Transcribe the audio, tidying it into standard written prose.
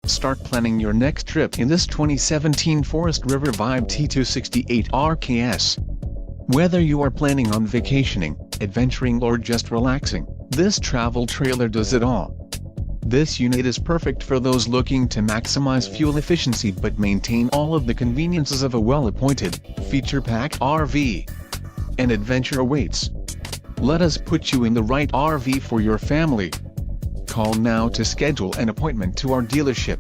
Start planning your next trip in this 2017 Forest River Vibe T268RKS. Whether you are planning on vacationing, adventuring or just relaxing, this travel trailer does it all. This unit is perfect for those looking to maximize fuel efficiency but maintain all of the conveniences of a well-appointed, feature-packed RV. An adventure awaits. Let us put you in the right RV for your family. Call now to schedule an appointment to our dealership.